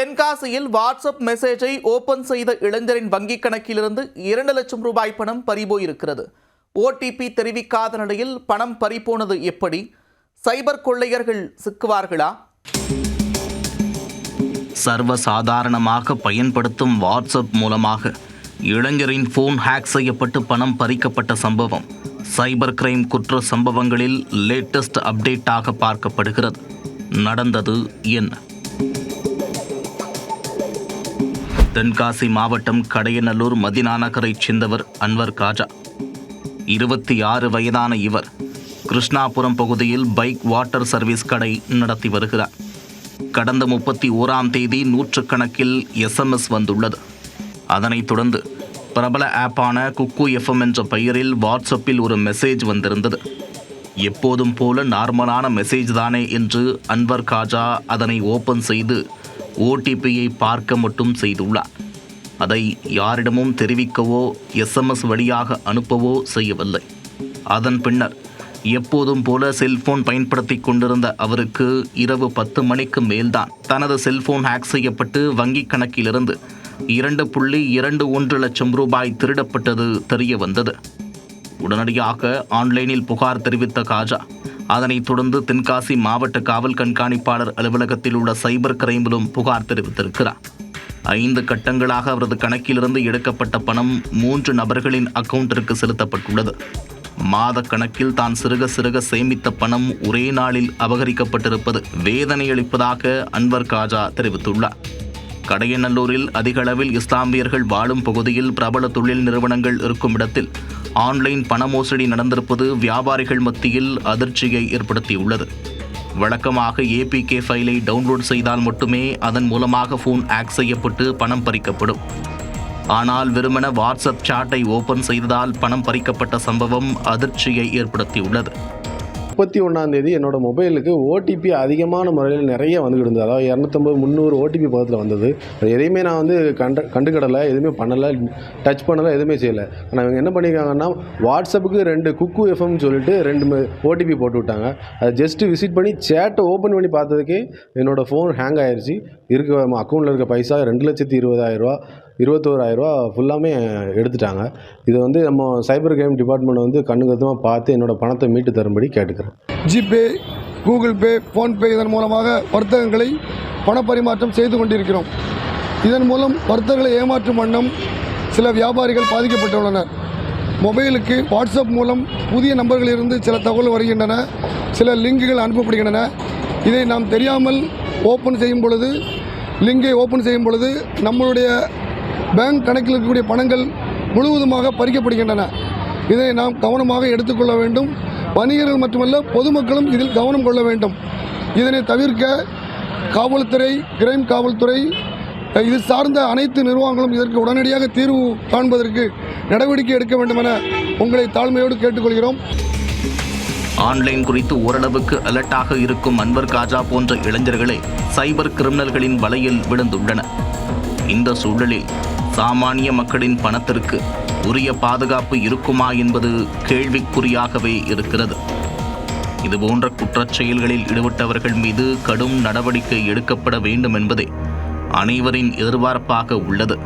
தென்காசியில் வாட்ஸ்அப் மெசேஜை ஓபன் செய்த இளைஞரின் வங்கிக் கணக்கிலிருந்து 2 லட்சம் ரூபாய் பணம் பறிபோயிருக்கிறது. ஓடிபி தெரிவிக்காத நிலையில் பணம் பறிபோனது எப்படி? சைபர் கொள்ளையர்கள் சிக்குவார்களா? சர்வசாதாரணமாக பயன்படுத்தும் வாட்ஸ்அப் மூலமாக இளைஞரின் போன் ஹேக் செய்யப்பட்டு பணம் பறிக்கப்பட்ட சம்பவம் சைபர் கிரைம் குற்ற சம்பவங்களில் லேட்டஸ்ட் அப்டேட்டாக பார்க்கப்படுகிறது. நடந்தது என்ன? தென்காசி மாவட்டம் கடையநல்லூர் மதினா நகரைச் சேர்ந்தவர் அன்வர் காஜா. 26 வயதான இவர் கிருஷ்ணாபுரம் பகுதியில் பைக் வாட்டர் சர்வீஸ் கடை நடத்தி வருகிறார். கடந்த 31ஆம் தேதி நூற்றுக்கணக்கில் SMS வந்துள்ளது. அதனைத் தொடர்ந்து பிரபல ஆப்பான குக்கு FM என்ற பெயரில் வாட்ஸ்அப்பில் ஒரு மெசேஜ் வந்திருந்தது. எப்போதும் போல நார்மலான மெசேஜ் தானே என்று அன்வர் காஜா அதனை ஓபன் செய்து ஓடிபியை பார்க்க மட்டும் செய்துள்ளார். அதை யாரிடமும் தெரிவிக்கவோ SMS வழியாக அனுப்பவோ செய்யவில்லை. அதன் பின்னர் எப்போதும் போல செல்போன் பயன்படுத்தி கொண்டிருந்த அவருக்கு இரவு 10 மணிக்கு மேல்தான் தனது செல்போன் ஹேக் செய்யப்பட்டு வங்கிக் கணக்கிலிருந்து 2.21 லட்சம் ரூபாய் திருடப்பட்டது தெரிய வந்தது. உடனடியாக ஆன்லைனில் புகார் தெரிவித்த காஜா அதனைத் தொடர்ந்து தென்காசி மாவட்ட காவல் கண்காணிப்பாளர் அலுவலகத்தில் உள்ள சைபர் கிரைமிலும் புகார் தெரிவித்திருக்கிறார். 5 கட்டங்களாக அவரது கணக்கிலிருந்து எடுக்கப்பட்ட பணம் 3 நபர்களின் அக்கவுண்டிற்கு செலுத்தப்பட்டுள்ளது. மாத கணக்கில் தான் சிறுக சேமித்த பணம் ஒரே நாளில் அபகரிக்கப்பட்டிருப்பது வேதனையளிப்பதாக அன்வர் காஜா தெரிவித்துள்ளார். கடையநல்லூரில் அதிக அளவில் இஸ்லாமியர்கள் வாழும் பகுதியில் பிரபல தொழில் நிறுவனங்கள் இருக்கும் இடத்தில் ஆன்லைன் பண மோசடி நடந்திருப்பது வியாபாரிகள் மத்தியில் அதிர்ச்சியை ஏற்படுத்தியுள்ளது. வழக்கமாக APK ஃபைலை டவுன்லோட் செய்தால் மட்டுமே அதன் மூலமாக போன் ஹேக் செய்யப்பட்டு பணம் பறிக்கப்படும். ஆனால் வெறுமன வாட்ஸ்அப் சாட்டை ஓபன் செய்ததால் பணம் பறிக்கப்பட்ட சம்பவம் அதிர்ச்சியை ஏற்படுத்தியுள்ளது. 31ஆம் தேதி என்னோடய மொபைலுக்கு ஓடிபி அதிகமான முறையில் நிறைய வந்துக்கிட்டு இருந்தது. அதாவது 250-300 ஓடிபி பக்கத்தில் வந்தது. எதையுமே நான் வந்து கண்டுக்கிடலை, எதுவுமே பண்ணலை, டச் பண்ணலை, எதுவுமே செய்யலை. ஆனால் இவங்க என்ன பண்ணியிருக்காங்கன்னா வாட்ஸ்அப்புக்கு 2 குக்கு எஃப்எம்னு சொல்லிட்டு 2 ஓடிபி போட்டு விட்டாங்க. அதை ஜஸ்ட்டு விசிட் பண்ணி சேட்டை ஓப்பன் பண்ணி பார்த்ததுக்கே என்னோடய ஃபோன் ஹேங் ஆயிடுச்சு. அக்கௌண்ட்டில் இருக்க பைசா 2,20,000 ரூபா 21,000 ரூபா ஃபுல்லாமே எடுத்துட்டாங்க. இதை வந்து நம்ம சைபர் கிரைம் டிபார்ட்மெண்ட் வந்து கண்ணுங்கருத்தமாக பார்த்து என்னோடய பணத்தை மீட்டு தரும்படி கேட்டுக்கிறேன். ஜிபே, கூகுள் பே, ஃபோன்பே இதன் மூலமாக வர்த்தகங்களை பணப்பரிமாற்றம் செய்து கொண்டிருக்கிறோம். இதன் மூலம் வர்த்தகங்களை ஏமாற்றும் வண்ணம் சில வியாபாரிகள் பாதிக்கப்பட்டுள்ளனர். மொபைலுக்கு வாட்ஸ்அப் மூலம் புதிய நம்பர்களிலிருந்து சில தகவல் வருகின்றன, சில லிங்குகள் அனுப்பப்படுகின்றன. இதை நாம் தெரியாமல் லிங்கை ஓப்பன் செய்யும் பொழுது நம்மளுடைய பேங்க் கணக்கில் இருக்கக்கூடிய பணங்கள் முழுவதுமாக பறிக்கப்படுகின்றன. இதை நாம் கவனமாக எடுத்துக்கொள்ள வேண்டும். வணிகர்கள் மட்டுமல்ல, பொதுமக்களும் இதில் கவனம் கொள்ள வேண்டும். இதனை தவிர்க்க காவல்துறை, கிரைம் காவல்துறை, இது சார்ந்த அனைத்து நிர்வாகங்களும் இதற்கு உடனடியாக தீர்வு காண்பதற்கு நடவடிக்கை எடுக்க வேண்டும் என உங்களை தாழ்மையோடு கேட்டுக்கொள்கிறோம். ஆன்லைன் குறித்து ஓரளவுக்கு அலர்ட்டாக இருக்கும் அன்வர் காஜா போன்ற இளைஞர்களே சைபர் கிரிமினல்களின் வலையில் விழுந்துள்ளனர். இந்த சூழலில் சாமானிய மக்களின் பணத்திற்கு உரிய பாதுகாப்பு இருக்குமா என்பது கேள்விக்குறியாகவே இருக்கிறது. இதுபோன்ற குற்றச் செயல்களில் ஈடுபட்டவர்கள் மீது கடும் நடவடிக்கை எடுக்கப்பட வேண்டும் என்பதே அனைவரின் எதிர்பார்ப்பாக உள்ளது.